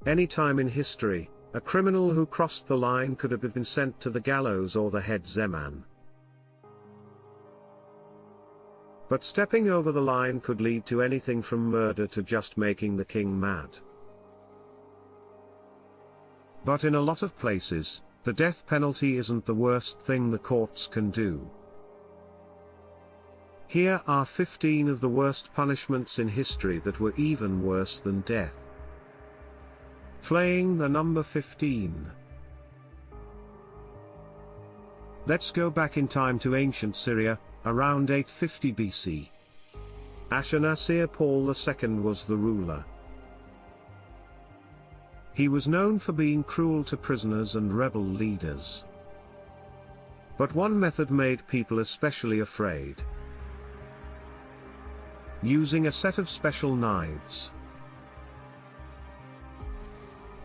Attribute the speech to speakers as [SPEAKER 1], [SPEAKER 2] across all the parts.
[SPEAKER 1] Any time in history, a criminal who crossed the line could have been sent to the gallows or the head zeman. But stepping over the line could lead to anything from murder to just making the king mad. But in a lot of places, the death penalty isn't the worst thing the courts can do. Here are 15 of the worst punishments in history that were even worse than death. Flaying, the number 15. Let's go back in time to ancient Syria, around 850 BC. Ashurnasir Paul II was the ruler. He was known for being cruel to prisoners and rebel leaders. But one method made people especially afraid. Using a set of special knives.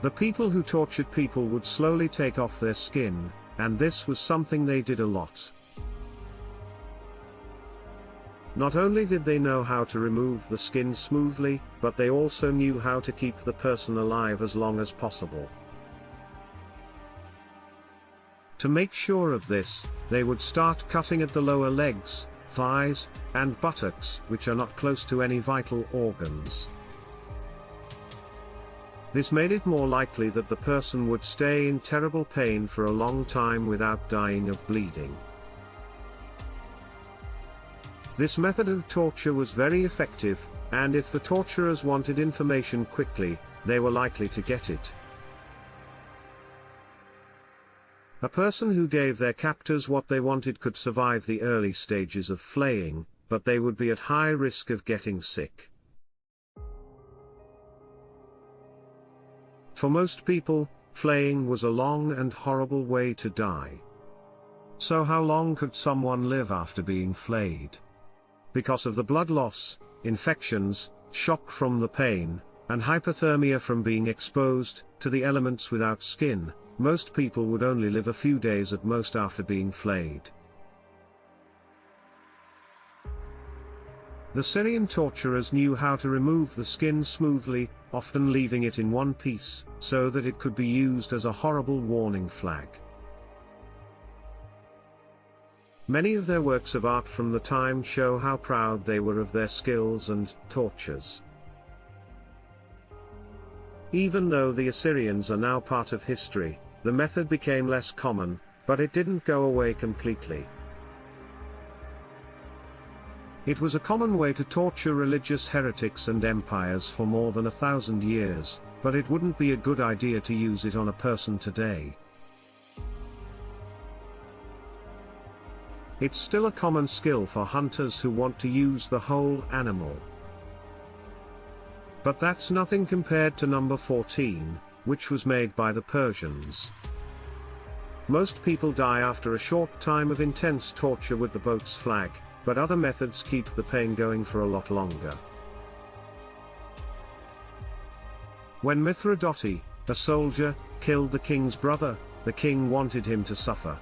[SPEAKER 1] The people who tortured people would slowly take off their skin, and this was something they did a lot. Not only did they know how to remove the skin smoothly, but they also knew how to keep the person alive as long as possible. To make sure of this, they would start cutting at the lower legs, thighs, and buttocks, which are not close to any vital organs. This made it more likely that the person would stay in terrible pain for a long time without dying of bleeding. This method of torture was very effective, and if the torturers wanted information quickly, they were likely to get it. A person who gave their captors what they wanted could survive the early stages of flaying, but they would be at high risk of getting sick. For most people, flaying was a long and horrible way to die. So how long could someone live after being flayed? Because of the blood loss, infections, shock from the pain, and hypothermia from being exposed to the elements without skin, most people would only live a few days at most after being flayed. The Syrian torturers knew how to remove the skin smoothly, often leaving it in one piece, so that it could be used as a horrible warning flag. Many of their works of art from the time show how proud they were of their skills and tortures. Even though the Assyrians are now part of history, the method became less common, but it didn't go away completely. It was a common way to torture religious heretics and empires for more than 1,000 years, but it wouldn't be a good idea to use it on a person today. It's still a common skill for hunters who want to use the whole animal. But that's nothing compared to number 14, which was made by the Persians. Most people die after a short time of intense torture with the boat's flag, but other methods keep the pain going for a lot longer. When Mithridates, a soldier, killed the king's brother, the king wanted him to suffer.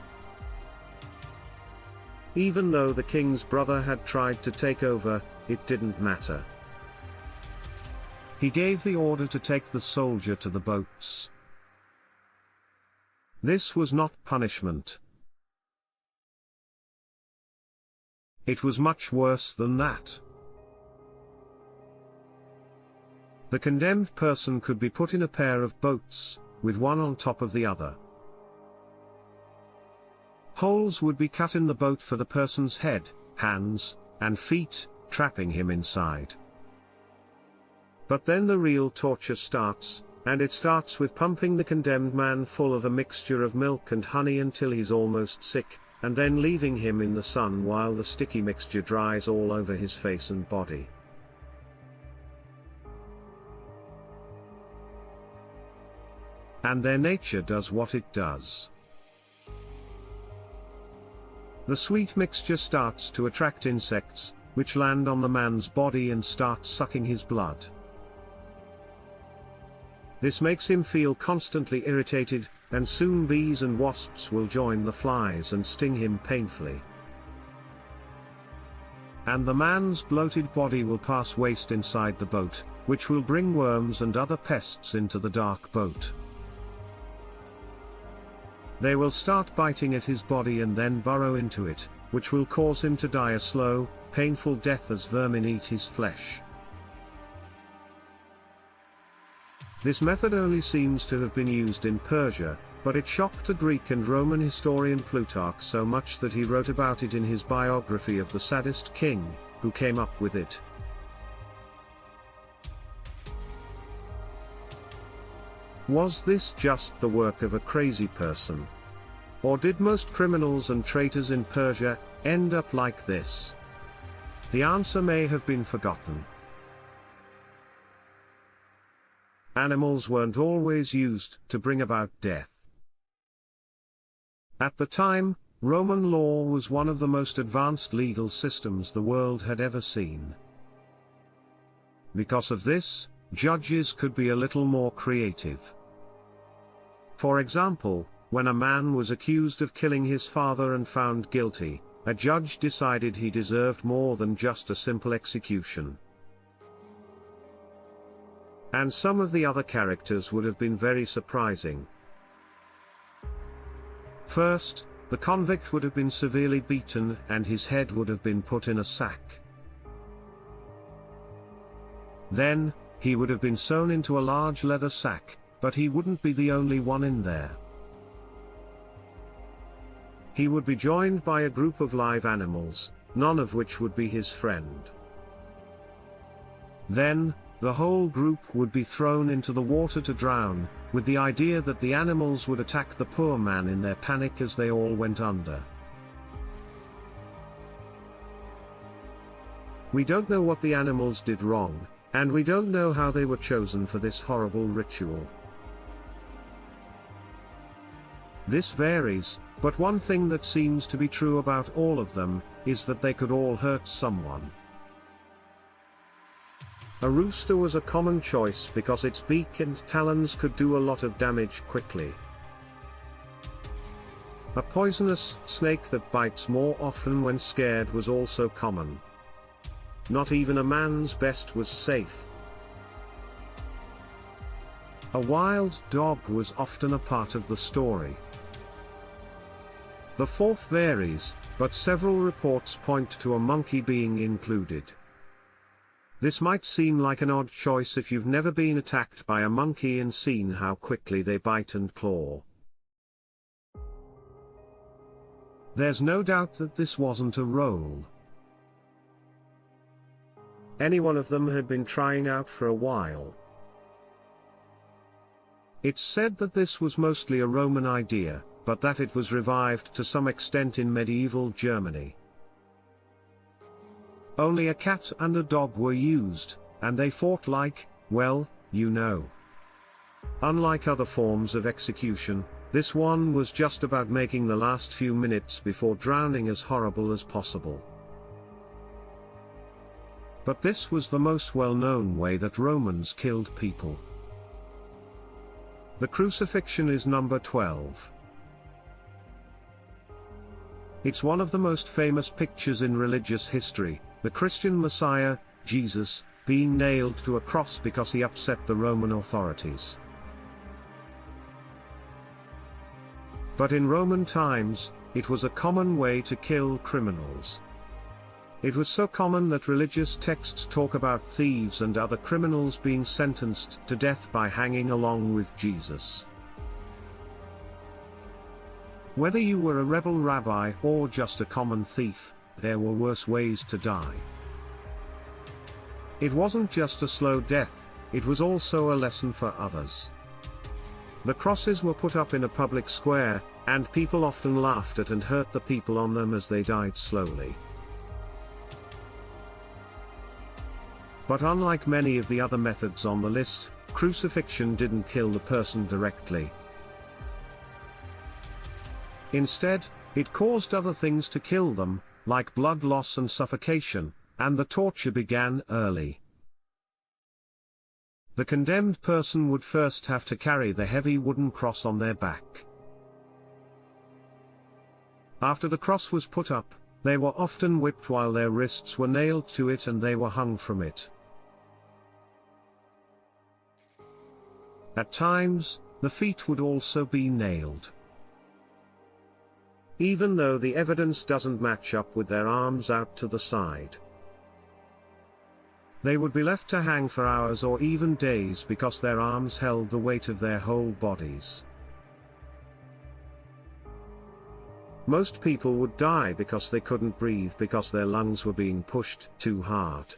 [SPEAKER 1] Even though the king's brother had tried to take over, it didn't matter. He gave the order to take the soldier to the boats. This was not punishment. It was much worse than that. The condemned person could be put in a pair of boats, with one on top of the other. Holes would be cut in the boat for the person's head, hands, and feet, trapping him inside. But then the real torture starts, and it starts with pumping the condemned man full of a mixture of milk and honey until he's almost sick, and then leaving him in the sun while the sticky mixture dries all over his face and body. And their nature does what it does. The sweet mixture starts to attract insects, which land on the man's body and start sucking his blood. This makes him feel constantly irritated, and soon bees and wasps will join the flies and sting him painfully. And the man's bloated body will pass waste inside the boat, which will bring worms and other pests into the dark boat. They will start biting at his body and then burrow into it, which will cause him to die a slow, painful death as vermin eat his flesh. This method only seems to have been used in Persia, but it shocked the Greek and Roman historian Plutarch so much that he wrote about it in his biography of the sadist king, who came up with it. Was this just the work of a crazy person? Or did most criminals and traitors in Persia end up like this? The answer may have been forgotten. Animals weren't always used to bring about death. At the time, Roman law was one of the most advanced legal systems the world had ever seen. Because of this, judges could be a little more creative. For example, when a man was accused of killing his father and found guilty, a judge decided he deserved more than just a simple execution. And some of the other characters would have been very surprising. First, the convict would have been severely beaten and his head would have been put in a sack. Then, he would have been sewn into a large leather sack, but he wouldn't be the only one in there. He would be joined by a group of live animals, none of which would be his friend. Then, the whole group would be thrown into the water to drown, with the idea that the animals would attack the poor man in their panic as they all went under. We don't know what the animals did wrong, and we don't know how they were chosen for this horrible ritual. This varies, but one thing that seems to be true about all of them, is that they could all hurt someone. A rooster was a common choice because its beak and talons could do a lot of damage quickly. A poisonous snake that bites more often when scared was also common. Not even a man's best was safe. A wild dog was often a part of the story. The fourth varies, but several reports point to a monkey being included. This might seem like an odd choice if you've never been attacked by a monkey and seen how quickly they bite and claw. There's no doubt that this wasn't a role. Any one of them had been trying out for a while. It's said that this was mostly a Roman idea, but that it was revived to some extent in medieval Germany. Only a cat and a dog were used, and they fought like, well, you know. Unlike other forms of execution, this one was just about making the last few minutes before drowning as horrible as possible. But this was the most well-known way that Romans killed people. The crucifixion is number 12. It's one of the most famous pictures in religious history, the Christian Messiah, Jesus, being nailed to a cross because he upset the Roman authorities. But in Roman times, it was a common way to kill criminals. It was so common that religious texts talk about thieves and other criminals being sentenced to death by hanging along with Jesus. Whether you were a rebel rabbi or just a common thief, there were worse ways to die. It wasn't just a slow death, it was also a lesson for others. The crosses were put up in a public square, and people often laughed at and hurt the people on them as they died slowly. But unlike many of the other methods on the list, crucifixion didn't kill the person directly. Instead, it caused other things to kill them, like blood loss and suffocation, and the torture began early. The condemned person would first have to carry the heavy wooden cross on their back. After the cross was put up, they were often whipped while their wrists were nailed to it and they were hung from it. At times, the feet would also be nailed. Even though the evidence doesn't match up with their arms out to the side. They would be left to hang for hours or even days because their arms held the weight of their whole bodies. Most people would die because they couldn't breathe because their lungs were being pushed too hard.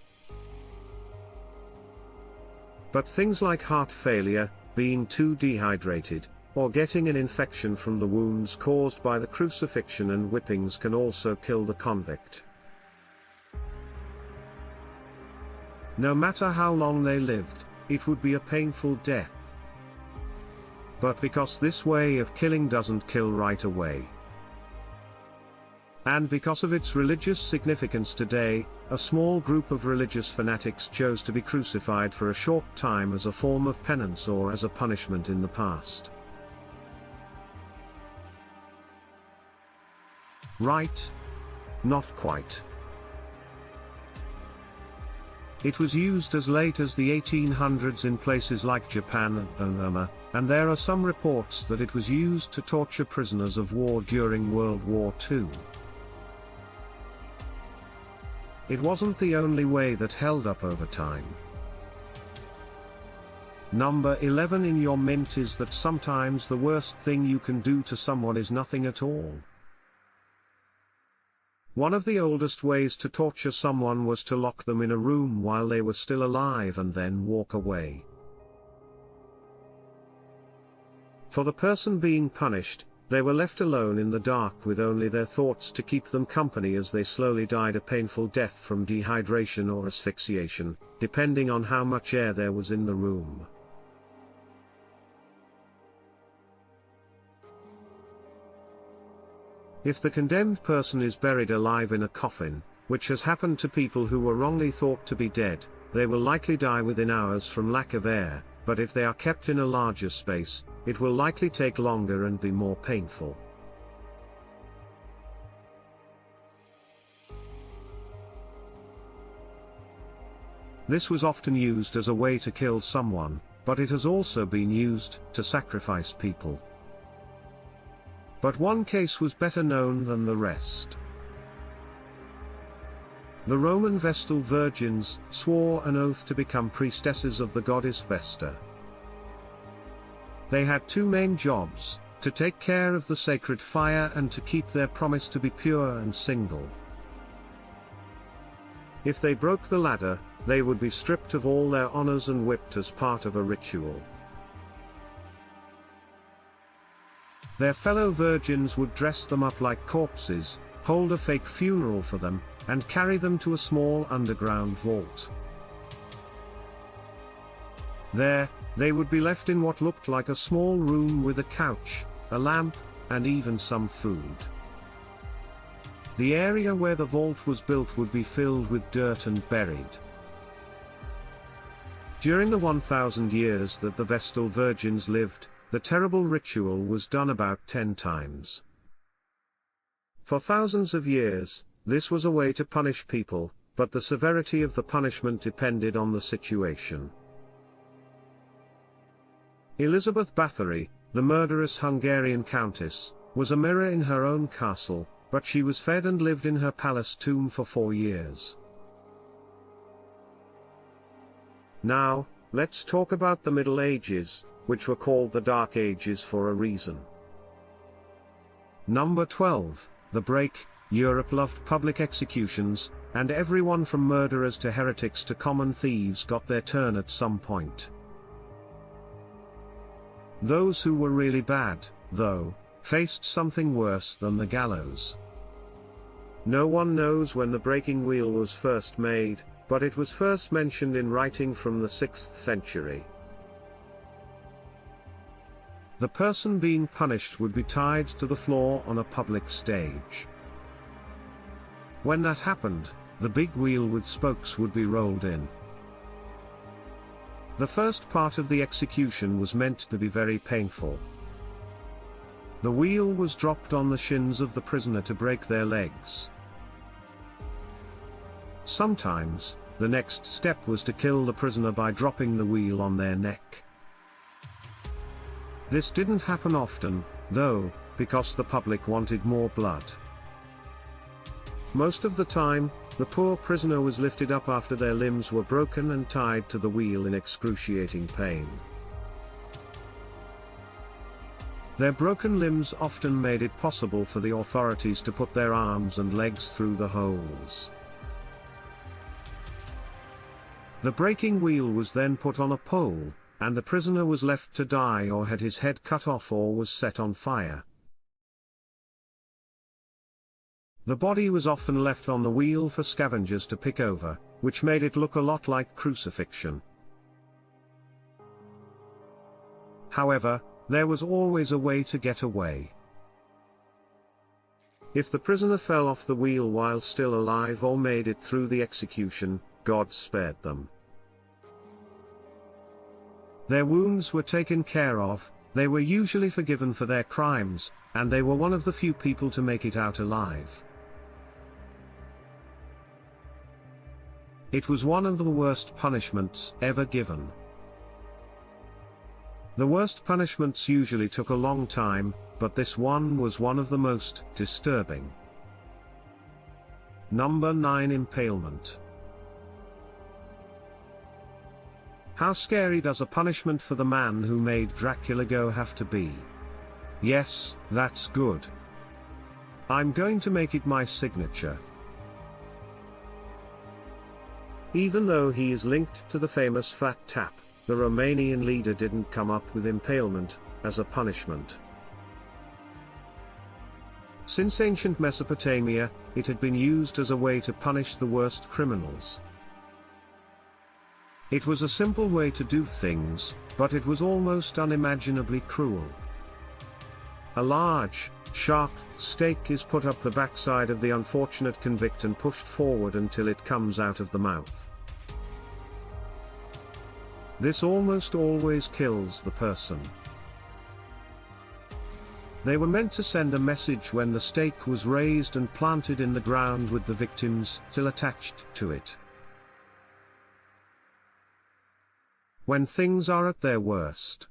[SPEAKER 1] But things like heart failure, being too dehydrated, or getting an infection from the wounds caused by the crucifixion and whippings can also kill the convict. No matter how long they lived, it would be a painful death. But because this way of killing doesn't kill right away, and because of its religious significance today, a small group of religious fanatics chose to be crucified for a short time as a form of penance or as a punishment in the past. Right? Not quite. It was used as late as the 1800s in places like Japan and Burma, and there are some reports that it was used to torture prisoners of war during World War II. It wasn't the only way that held up over time. Number 11 in your mint is that sometimes the worst thing you can do to someone is nothing at all. One of the oldest ways to torture someone was to lock them in a room while they were still alive and then walk away. For the person being punished, they were left alone in the dark with only their thoughts to keep them company as they slowly died a painful death from dehydration or asphyxiation, depending on how much air there was in the room. If the condemned person is buried alive in a coffin, which has happened to people who were wrongly thought to be dead, they will likely die within hours from lack of air, but if they are kept in a larger space, it will likely take longer and be more painful. This was often used as a way to kill someone, but it has also been used to sacrifice people. But one case was better known than the rest. The Roman Vestal Virgins swore an oath to become priestesses of the goddess Vesta. They had two main jobs: to take care of the sacred fire and to keep their promise to be pure and single. If they broke the ladder, they would be stripped of all their honors and whipped as part of a ritual. Their fellow virgins would dress them up like corpses, hold a fake funeral for them, and carry them to a small underground vault. There, they would be left in what looked like a small room with a couch, a lamp, and even some food. The area where the vault was built would be filled with dirt and buried. During the 1,000 years that the Vestal Virgins lived, the terrible ritual was done about 10 times. For thousands of years, this was a way to punish people, but the severity of the punishment depended on the situation. Elizabeth Bathory, the murderous Hungarian countess, was a mirror in her own castle, but she was fed and lived in her palace tomb for 4 years. Now, let's talk about the Middle Ages, which were called the Dark Ages for a reason. Number 12, the Break. Europe loved public executions, and everyone from murderers to heretics to common thieves got their turn at some point. Those who were really bad, though, faced something worse than the gallows. No one knows when the breaking wheel was first made, but it was first mentioned in writing from the 6th century. The person being punished would be tied to the floor on a public stage. When that happened, the big wheel with spokes would be rolled in. The first part of the execution was meant to be very painful. The wheel was dropped on the shins of the prisoner to break their legs. Sometimes, the next step was to kill the prisoner by dropping the wheel on their neck. This didn't happen often, though, because the public wanted more blood. Most of the time, the poor prisoner was lifted up after their limbs were broken and tied to the wheel in excruciating pain. Their broken limbs often made it possible for the authorities to put their arms and legs through the holes. The breaking wheel was then put on a pole, and the prisoner was left to die or had his head cut off or was set on fire. The body was often left on the wheel for scavengers to pick over, which made it look a lot like crucifixion. However, there was always a way to get away. If the prisoner fell off the wheel while still alive or made it through the execution, God spared them. Their wounds were taken care of, they were usually forgiven for their crimes, and they were one of the few people to make it out alive. It was one of the worst punishments ever given. The worst punishments usually took a long time, but this one was one of the most disturbing. Number 9. Impalement. How scary does a punishment for the man who made Dracula go have to be? Yes, that's good. I'm going to make it my signature. Even though he is linked to the famous Fat Tap, the Romanian leader didn't come up with impalement as a punishment. Since ancient Mesopotamia, it had been used as a way to punish the worst criminals. It was a simple way to do things, but it was almost unimaginably cruel. A large, sharp stake is put up the backside of the unfortunate convict and pushed forward until it comes out of the mouth. This almost always kills the person. They were meant to send a message when the stake was raised and planted in the ground with the victims still attached to it. When things are at their worst.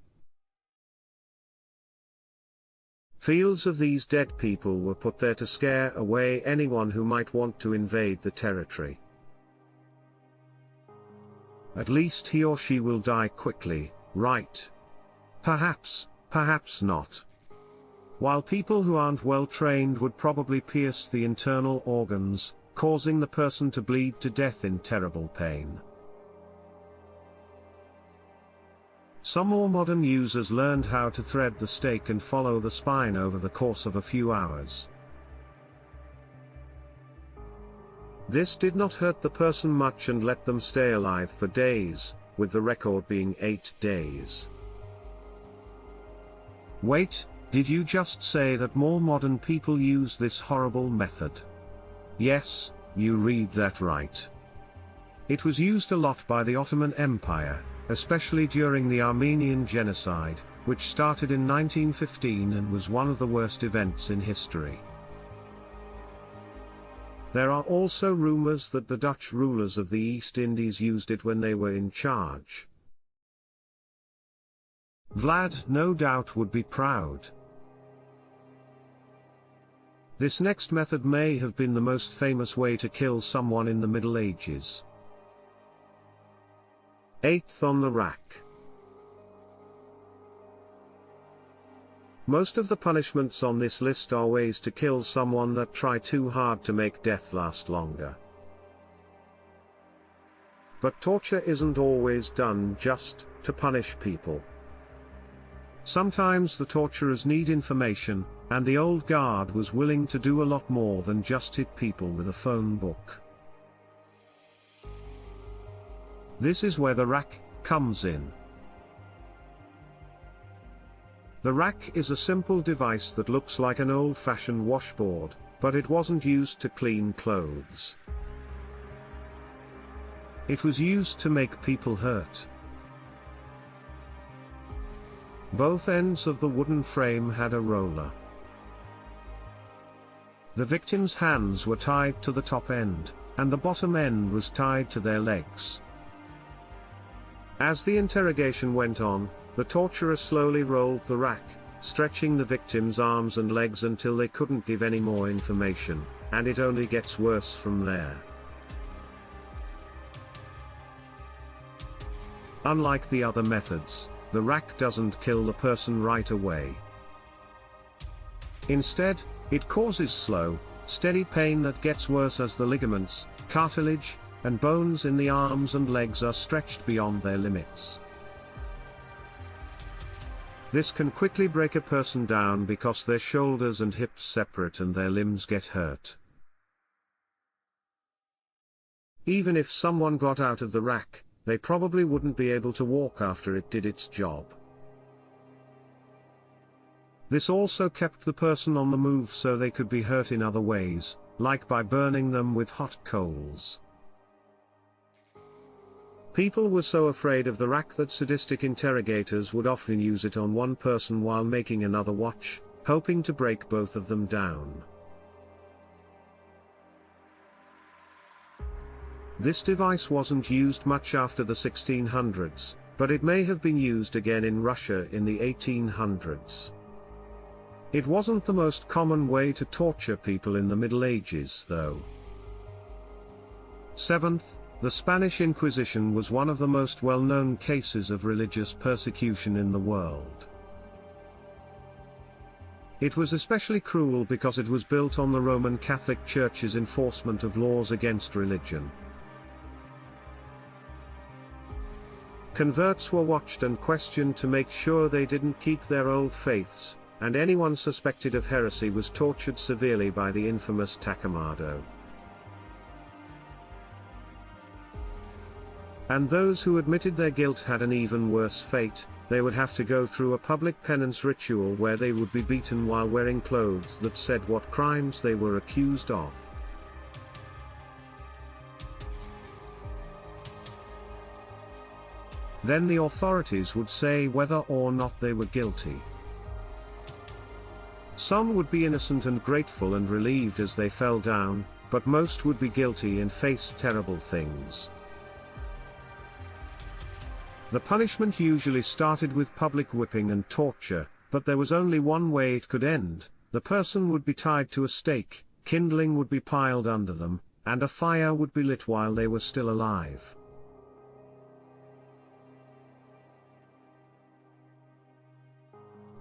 [SPEAKER 1] Fields of these dead people were put there to scare away anyone who might want to invade the territory. At least he or she will die quickly, right? Perhaps, perhaps not. While people who aren't well trained would probably pierce the internal organs, causing the person to bleed to death in terrible pain. Some more modern users learned how to thread the stake and follow the spine over the course of a few hours. This did not hurt the person much and let them stay alive for days, with the record being 8 days. Wait, did you just say that more modern people use this horrible method? Yes, you read that right. It was used a lot by the Ottoman Empire, especially during the Armenian Genocide, which started in 1915 and was one of the worst events in history. There are also rumors that the Dutch rulers of the East Indies used it when they were in charge. Vlad no doubt would be proud. This next method may have been the most famous way to kill someone in the Middle Ages. 8th on the rack. Most of the punishments on this list are ways to kill someone that try too hard to make death last longer. But torture isn't always done just to punish people. Sometimes the torturers need information, and the old guard was willing to do a lot more than just hit people with a phone book. This is where the rack comes in. The rack is a simple device that looks like an old-fashioned washboard, but it wasn't used to clean clothes. It was used to make people hurt. Both ends of the wooden frame had a roller. The victim's hands were tied to the top end, and the bottom end was tied to their legs. As the interrogation went on, The torturer slowly rolled the rack, stretching the victim's arms and legs until they couldn't give any more information, and it only gets worse from there. Unlike the other methods, the rack doesn't kill the person right away. Instead, it causes slow, steady pain that gets worse as the ligaments, cartilage, and bones in the arms and legs are stretched beyond their limits. This can quickly break a person down because their shoulders and hips separate and their limbs get hurt. Even if someone got out of the rack, they probably wouldn't be able to walk after it did its job. This also kept the person on the move so they could be hurt in other ways, like by burning them with hot coals. People were so afraid of the rack that sadistic interrogators would often use it on one person while making another watch, hoping to break both of them down. This device wasn't used much after the 1600s, but it may have been used again in Russia in the 1800s. It wasn't the most common way to torture people in the Middle Ages, though. 7th, the Spanish Inquisition was one of the most well-known cases of religious persecution in the world. It was especially cruel because it was built on the Roman Catholic Church's enforcement of laws against religion. Converts were watched and questioned to make sure they didn't keep their old faiths, and anyone suspected of heresy was tortured severely by the infamous Taquemado. And those who admitted their guilt had an even worse fate. They would have to go through a public penance ritual where they would be beaten while wearing clothes that said what crimes they were accused of. Then the authorities would say whether or not they were guilty. Some would be innocent and grateful and relieved as they fell down, but most would be guilty and face terrible things. The punishment usually started with public whipping and torture, but there was only one way it could end. The person would be tied to a stake, kindling would be piled under them, and a fire would be lit while they were still alive.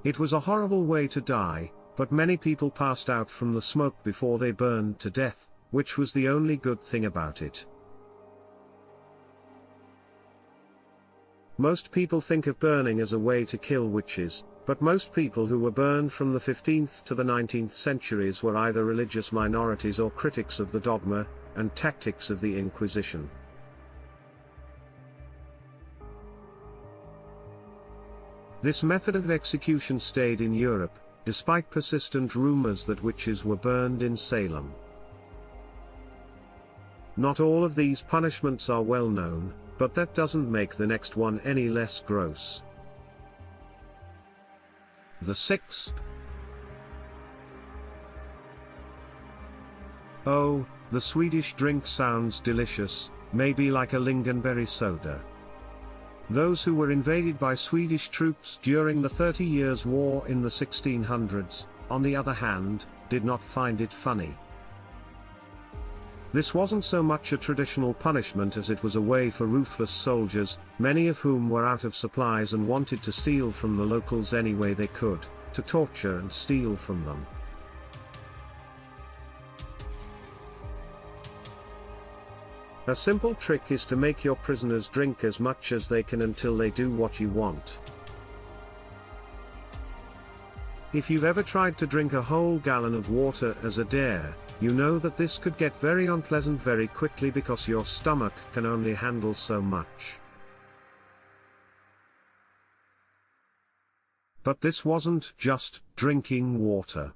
[SPEAKER 1] It was a horrible way to die, but many people passed out from the smoke before they burned to death, which was the only good thing about it. Most people think of burning as a way to kill witches, but most people who were burned from the 15th to the 19th centuries were either religious minorities or critics of the dogma and tactics of the Inquisition. This method of execution stayed in Europe, despite persistent rumors that witches were burned in Salem. Not all of these punishments are well known, but that doesn't make the next one any less gross. The 6th. Oh, the Swedish drink sounds delicious, maybe like a lingonberry soda. Those who were invaded by Swedish troops during the 30 Years' War in the 1600s, on the other hand, did not find it funny. This wasn't so much a traditional punishment as it was a way for ruthless soldiers, many of whom were out of supplies and wanted to steal from the locals any way they could, to torture and steal from them. A simple trick is to make your prisoners drink as much as they can until they do what you want. If you've ever tried to drink a whole gallon of water as a dare, you know that this could get very unpleasant very quickly because your stomach can only handle so much. But this wasn't just drinking water.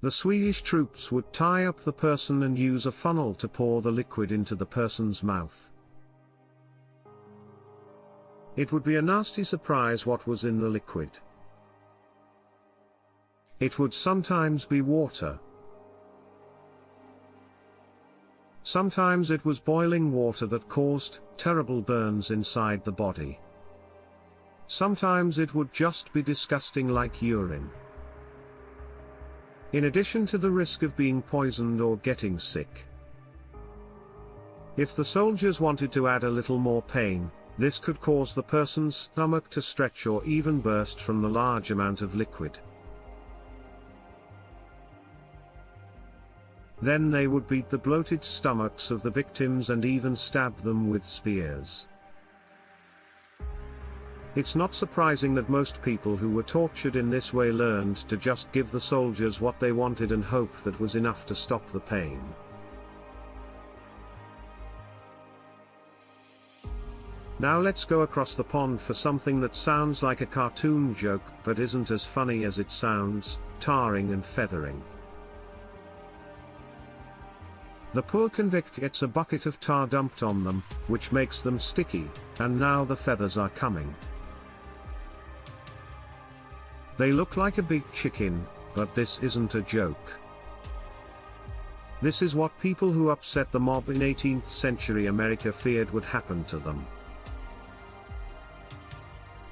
[SPEAKER 1] The Swedish troops would tie up the person and use a funnel to pour the liquid into the person's mouth. It would be a nasty surprise what was in the liquid. It would sometimes be water. Sometimes it was boiling water that caused terrible burns inside the body. Sometimes it would just be disgusting like urine. In addition to the risk of being poisoned or getting sick. If the soldiers wanted to add a little more pain, this could cause the person's stomach to stretch or even burst from the large amount of liquid. Then they would beat the bloated stomachs of the victims and even stab them with spears. It's not surprising that most people who were tortured in this way learned to just give the soldiers what they wanted and hope that was enough to stop the pain. Now let's go across the pond for something that sounds like a cartoon joke but isn't as funny as it sounds: tarring and feathering. The poor convict gets a bucket of tar dumped on them, which makes them sticky, and now the feathers are coming. They look like a big chicken, but this isn't a joke. This is what people who upset the mob in 18th century America feared would happen to them.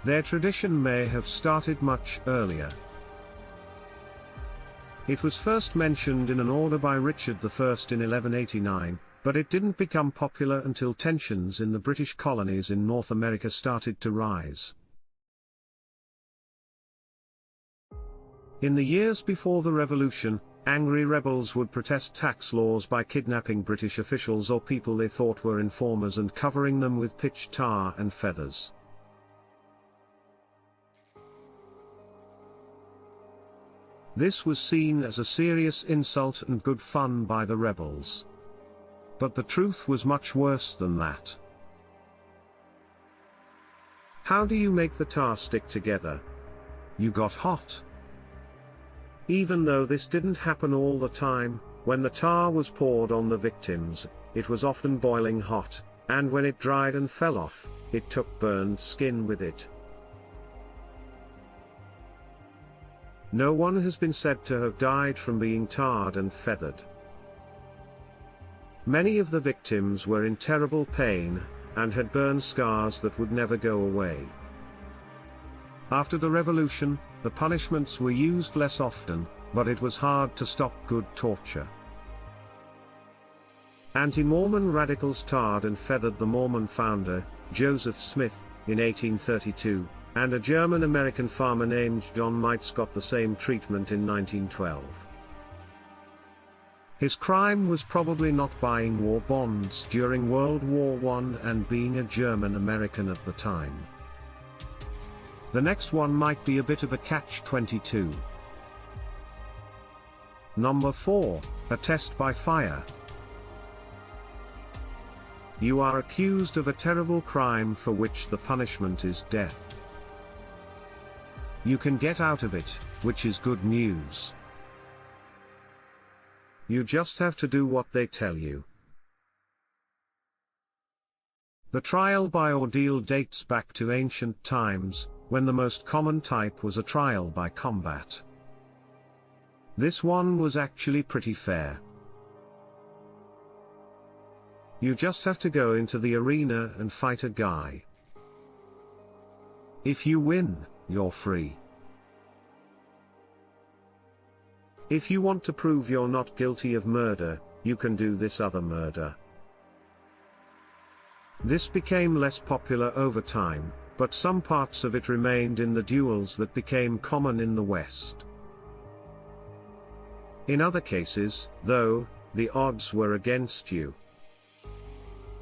[SPEAKER 1] Their tradition may have started much earlier. It was first mentioned in an order by Richard I in 1189, but it didn't become popular until tensions in the British colonies in North America started to rise. In the years before the Revolution, angry rebels would protest tax laws by kidnapping British officials or people they thought were informers and covering them with pitch tar and feathers. This was seen as a serious insult and good fun by the rebels. But the truth was much worse than that. How do you make the tar stick together? You got hot. Even though this didn't happen all the time, when the tar was poured on the victims, it was often boiling hot, and when it dried and fell off, it took burned skin with it. No one has been said to have died from being tarred and feathered. Many of the victims were in terrible pain, and had burn scars that would never go away. After the Revolution, the punishments were used less often, but it was hard to stop good torture. Anti-Mormon radicals tarred and feathered the Mormon founder, Joseph Smith, in 1832, and a German-American farmer named John Mites got the same treatment in 1912. His crime was probably not buying war bonds during World War I and being a German-American at the time. The next one might be a bit of a catch-22. Number 4, a test by fire. You are accused of a terrible crime for which the punishment is death. You can get out of it, which is good news. You just have to do what they tell you. The trial by ordeal dates back to ancient times, when the most common type was a trial by combat. This one was actually pretty fair. You just have to go into the arena and fight a guy. If you win, you're free. If you want to prove you're not guilty of murder, you can do this other murder. This became less popular over time, but some parts of it remained in the duels that became common in the West. In other cases, though, the odds were against you.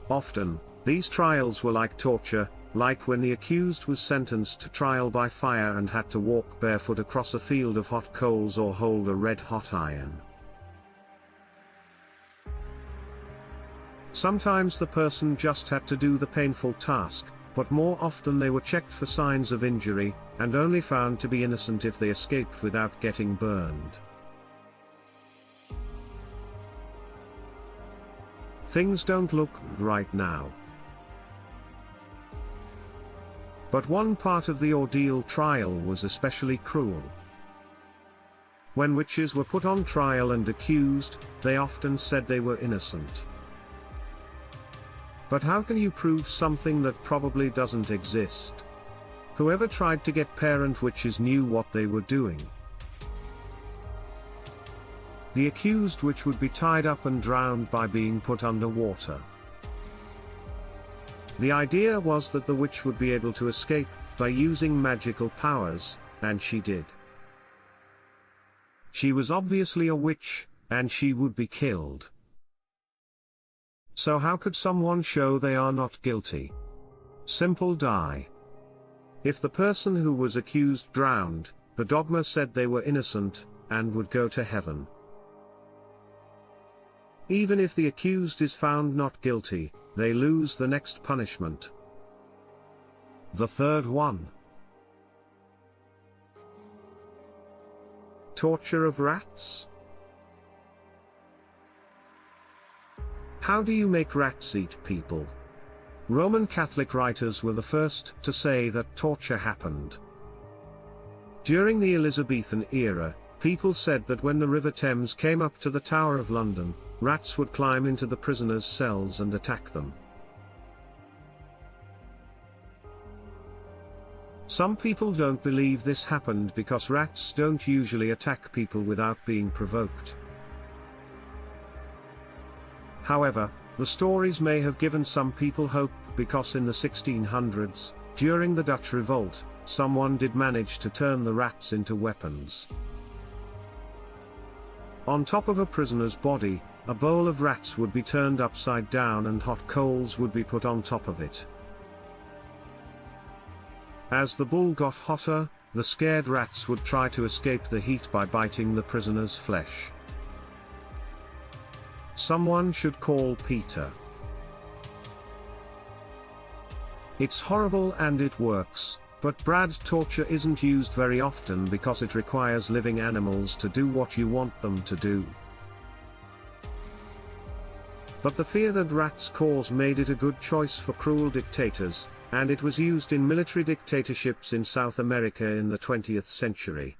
[SPEAKER 1] Often, these trials were like torture, like when the accused was sentenced to trial by fire and had to walk barefoot across a field of hot coals or hold a red-hot iron. Sometimes the person just had to do the painful task, but more often they were checked for signs of injury, and only found to be innocent if they escaped without getting burned. Things don't look good right now. But one part of the ordeal trial was especially cruel. When witches were put on trial and accused, they often said they were innocent. But how can you prove something that probably doesn't exist? Whoever tried to get parent witches knew what they were doing. The accused witch would be tied up and drowned by being put under water. The idea was that the witch would be able to escape by using magical powers, and she did. She was obviously a witch, and she would be killed. So how could someone show they are not guilty? Simple: die. If the person who was accused drowned, the dogma said they were innocent, and would go to heaven. Even if the accused is found not guilty, they lose the next punishment. The third one. Torture of rats? How do you make rats eat people? Roman Catholic writers were the first to say that torture happened. During the Elizabethan era, people said that when the River Thames came up to the Tower of London, rats would climb into the prisoners' cells and attack them. Some people don't believe this happened because rats don't usually attack people without being provoked. However, the stories may have given some people hope, because in the 1600s, during the Dutch Revolt, someone did manage to turn the rats into weapons. On top of a prisoner's body, a bowl of rats would be turned upside down and hot coals would be put on top of it. As the bowl got hotter, the scared rats would try to escape the heat by biting the prisoner's flesh. Someone should call Peter. It's horrible and it works, but Brad torture isn't used very often because it requires living animals to do what you want them to do. But the fear that rats cause made it a good choice for cruel dictators, and it was used in military dictatorships in South America in the 20th century.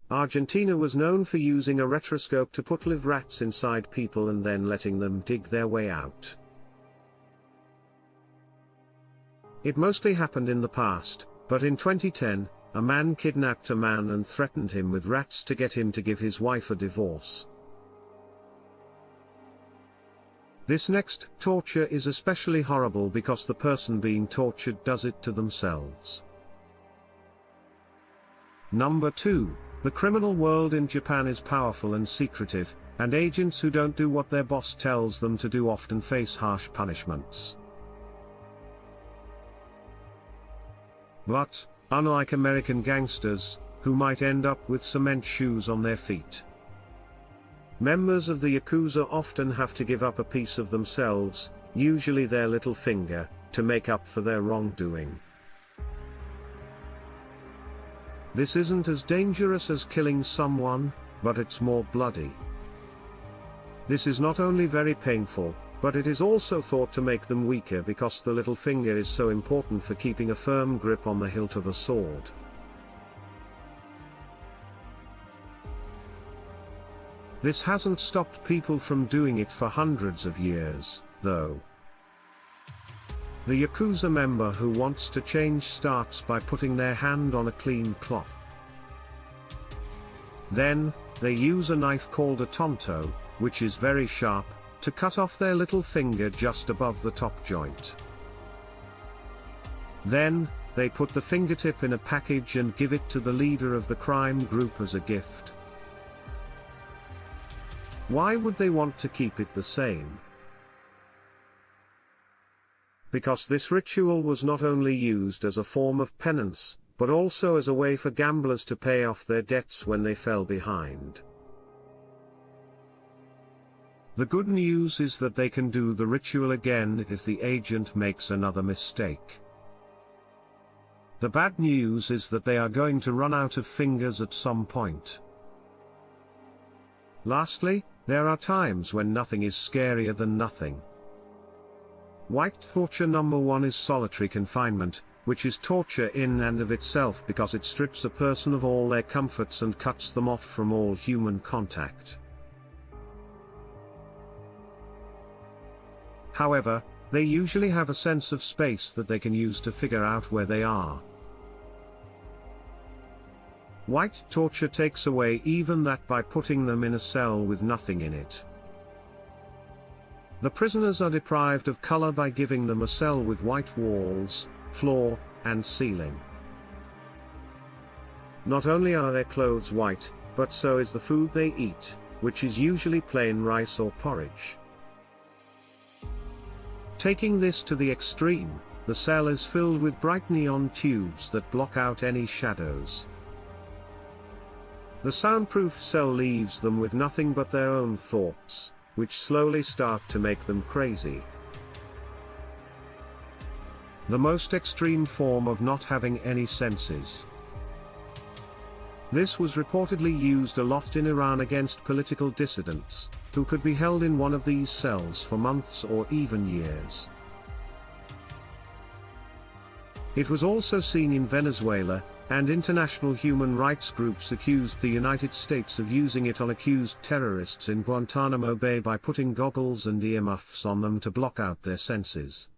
[SPEAKER 1] Argentina was known for using a retroscope to put live rats inside people and then letting them dig their way out. It mostly happened in the past, but in 2010, a man kidnapped a man and threatened him with rats to get him to give his wife a divorce. This next torture is especially horrible because the person being tortured does it to themselves. Number 2. The criminal world in Japan is powerful and secretive, and agents who don't do what their boss tells them to do often face harsh punishments. But, unlike American gangsters, who might end up with cement shoes on their feet, members of the Yakuza often have to give up a piece of themselves, usually their little finger, to make up for their wrongdoing. This isn't as dangerous as killing someone, but it's more bloody. This is not only very painful, but it is also thought to make them weaker because the little finger is so important for keeping a firm grip on the hilt of a sword. This hasn't stopped people from doing it for hundreds of years, though. The Yakuza member who wants to change starts by putting their hand on a clean cloth. Then, they use a knife called a tonto, which is very sharp, to cut off their little finger just above the top joint. Then, they put the fingertip in a package and give it to the leader of the crime group as a gift. Why would they want to keep it the same? Because this ritual was not only used as a form of penance, but also as a way for gamblers to pay off their debts when they fell behind. The good news is that they can do the ritual again if the agent makes another mistake. The bad news is that they are going to run out of fingers at some point. Lastly, there are times when nothing is scarier than nothing. White torture number 1 is solitary confinement, which is torture in and of itself because it strips a person of all their comforts and cuts them off from all human contact. However, They usually have a sense of space that they can use to figure out where they are. White torture takes away even that by putting them in a cell with nothing in it. The prisoners are deprived of color by giving them a cell with white walls, floor, and ceiling. Not only are their clothes white, but so is the food they eat, which is usually plain rice or porridge. Taking this to the extreme, the cell is filled with bright neon tubes that block out any shadows. The soundproof cell leaves them with nothing but their own thoughts, which slowly start to make them crazy. The most extreme form of not having any senses. This was reportedly used a lot in Iran against political dissidents, who could be held in one of these cells for months or even years. It was also seen in Venezuela, and international human rights groups accused the United States of using it on accused terrorists in Guantanamo Bay by putting goggles and earmuffs on them to block out their senses.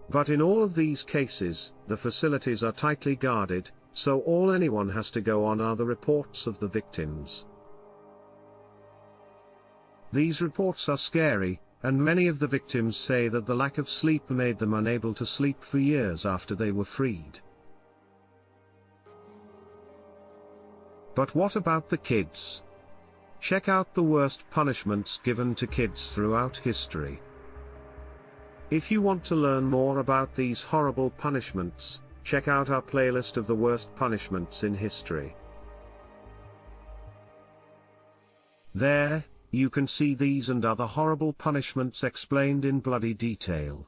[SPEAKER 1] But in all of these cases, the facilities are tightly guarded, so all anyone has to go on are the reports of the victims. These reports are scary, and many of the victims say that the lack of sleep made them unable to sleep for years after they were freed. But what about the kids? Check out the worst punishments given to kids throughout history. If you want to learn more about these horrible punishments, check out our playlist of the worst punishments in history. There, you can see these and other horrible punishments explained in bloody detail.